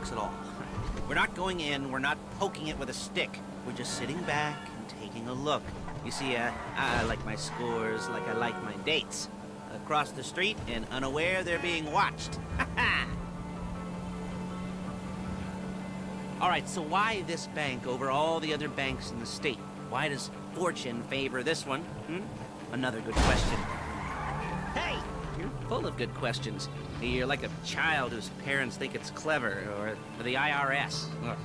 works at all. We're not going in, we're not poking it with a stick. We're just sitting back and taking a look. You see, I like my scores like I like my dates. Across the street and unaware they're being watched. Alright, so why this bank over all the other banks in the state? Why does fortune favor this one? Another good question. Hey! You're full of good questions. You're like a child whose parents think it's clever, or the IRS. Ugh.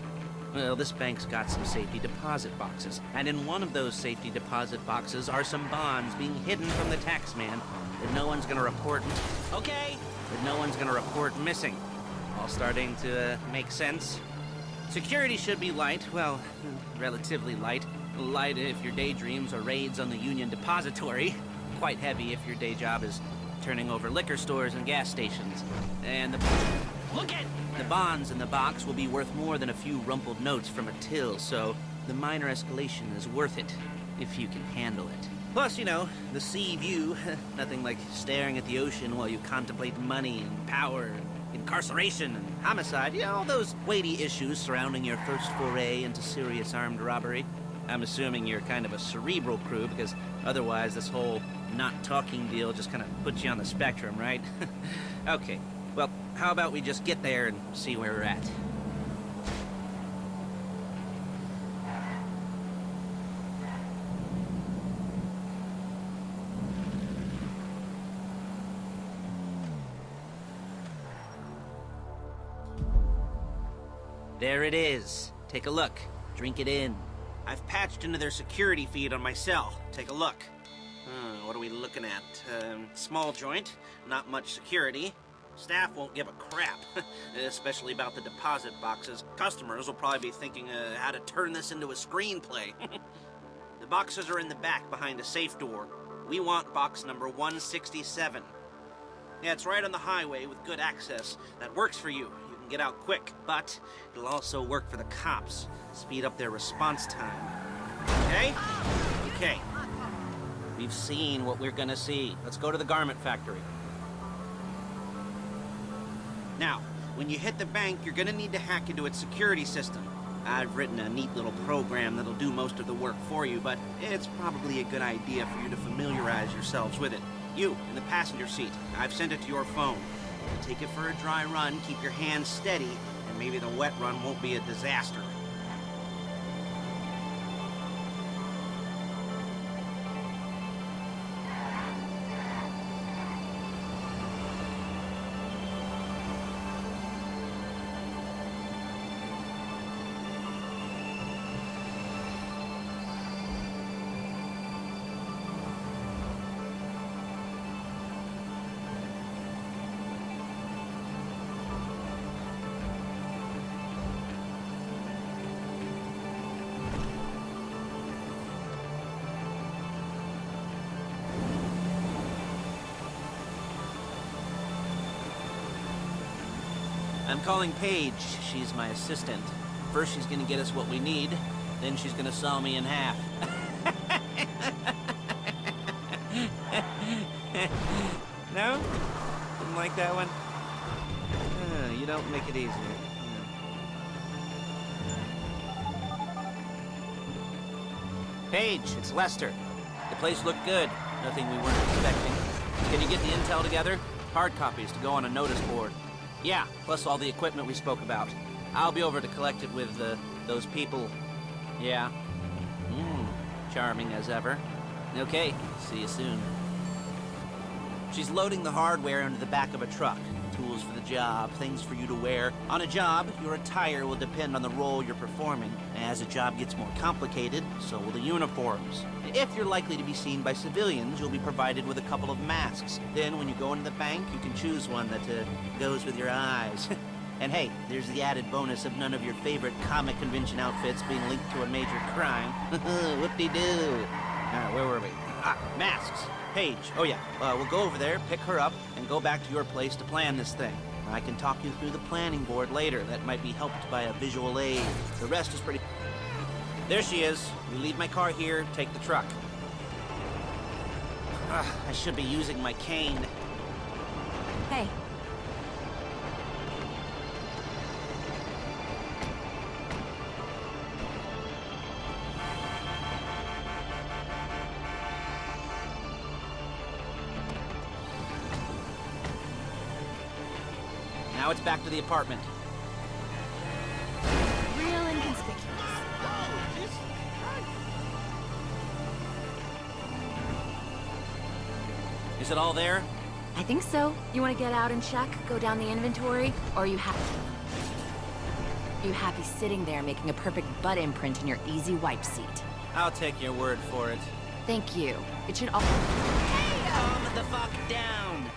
Well, this bank's got some safety deposit boxes, and in one of those safety deposit boxes are some bonds being hidden from the tax man that no one's gonna report. Okay, that no one's gonna report missing. All starting to make sense. Security should be light, well, relatively light. Light if your daydreams are raids on the Union Depository. Quite heavy if your day job is turning over liquor stores and gas stations. And the bonds in the box will be worth more than a few rumpled notes from a till, so the minor escalation is worth it, if you can handle it. Plus, you know, the sea view, nothing like staring at the ocean while you contemplate money and power and incarceration and homicide, you know, all those weighty issues surrounding your first foray into serious armed robbery. I'm assuming you're kind of a cerebral crew, because otherwise this whole not talking deal just kind of puts you on the spectrum, right? Okay, well, how about we just get there and see where we're at? There it is. Take a look. Drink it in. I've patched into their security feed on my cell. Take a look. What are we looking at? Small joint, not much security. Staff won't give a crap, especially about the deposit boxes. Customers will probably be thinking how to turn this into a screenplay. The boxes are in the back behind a safe door. We want box number 167. Yeah, it's right on the highway with good access. That works for you. You can get out quick, but it'll also work for the cops. Speed up their response time. Okay? Okay. We've seen what we're gonna see. Let's go to the garment factory. Now, when you hit the bank, you're gonna need to hack into its security system. I've written a neat little program that'll do most of the work for you, but it's probably a good idea for you to familiarize yourselves with it. You, in the passenger seat, I've sent it to your phone. Take it for a dry run, keep your hands steady, and maybe the wet run won't be a disaster. I'm calling Paige. She's my assistant. First she's gonna get us what we need, then she's gonna saw me in half. No? Didn't like that one? You don't make it easier. Paige, it's Lester. The place looked good. Nothing we weren't expecting. Can you get the intel together? Hard copies to go on a notice board. Yeah, plus all the equipment we spoke about. I'll be over to collect it with, those people. Yeah. Charming as ever. Okay, see you soon. She's loading the hardware into the back of a truck. Tools for the job, things for you to wear. On a job, your attire will depend on the role you're performing. As a job gets more complicated, so will the uniforms. If you're likely to be seen by civilians, you'll be provided with a couple of masks. Then when you go into the bank, you can choose one that goes with your eyes. And hey, there's the added bonus of none of your favorite comic convention outfits being linked to a major crime. Whoop-de-doo. Where were we? Masks. Paige. Oh yeah, we'll go over there, pick her up, and go back to your place to plan this thing. I can talk you through the planning board later. That might be helped by a visual aid. The rest is pretty... There she is. We leave my car here, take the truck. I should be using my cane. Hey. Now it's back to the apartment. Real inconspicuous. Is it all there? I think so. You want to get out and check? Go down the inventory? Or are you happy? You happy sitting there making a perfect butt imprint in your easy wipe seat? I'll take your word for it. Thank you. It should all... Calm the fuck down!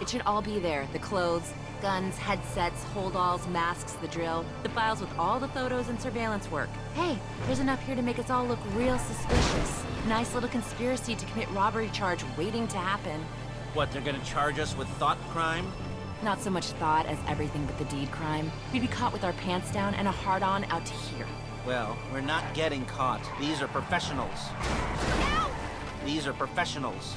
It should all be there. The clothes, guns, headsets, holdalls, masks, the drill. The files with all the photos and surveillance work. Hey, there's enough here to make us all look real suspicious. Nice little conspiracy to commit robbery charge waiting to happen. What, they're gonna charge us with thought crime? Not so much thought as everything but the deed crime. We'd be caught with our pants down and a hard-on out to here. Well, we're not getting caught. These are professionals. These are professionals.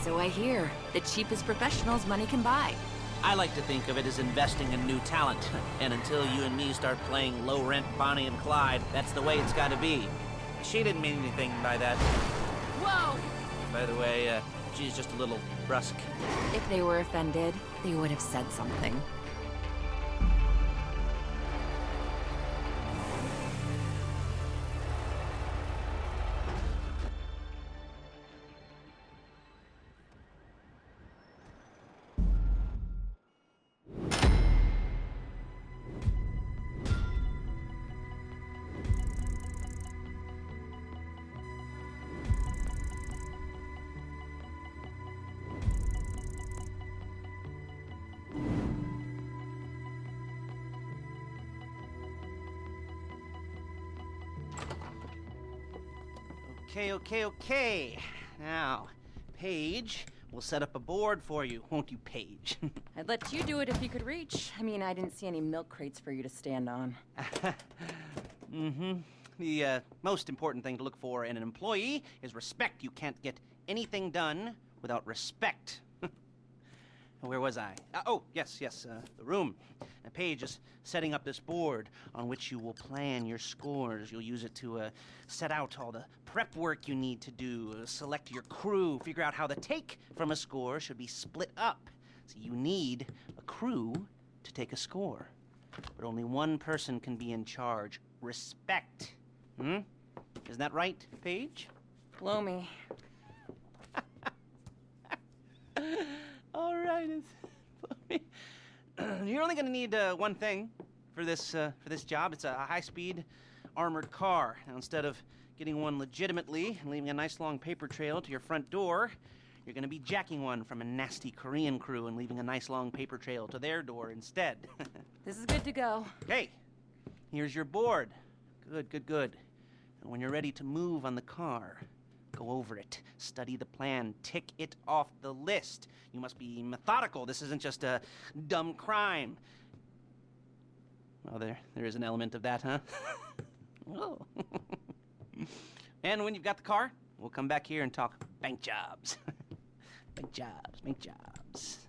So I hear. The cheapest professionals money can buy. I like to think of it as investing in new talent. And until you and me start playing low-rent Bonnie and Clyde, that's the way it's gotta be. She didn't mean anything by that. Whoa! By the way, she's just a little brusque. If they were offended, they would have said something. Okay. Now, Paige, we'll set up a board for you, won't you, Paige? I'd let you do it if you could reach. I mean, I didn't see any milk crates for you to stand on. The most important thing to look for in an employee is respect. You can't get anything done without respect. Where was I? Yes, the room. Paige is setting up this board on which you will plan your scores. You'll use it to set out all the prep work you need to do, select your crew, figure out how the take from a score should be split up. So you need a crew to take a score. But only one person can be in charge. Respect. Isn't that right, Paige? Blow me. All right, you're only going to need one thing for this job. It's a high-speed armored car. Now, instead of getting one legitimately and leaving a nice long paper trail to your front door, you're going to be jacking one from a nasty Korean crew and leaving a nice long paper trail to their door instead. This is good to go. Okay, here's your board. Good. And when you're ready to move on the car, go over it, study the plan, tick it off the list. You must be methodical. This isn't just a dumb crime. Well, there is an element of that, huh? Oh. And when you've got the car, we'll come back here and talk bank jobs. Bank jobs.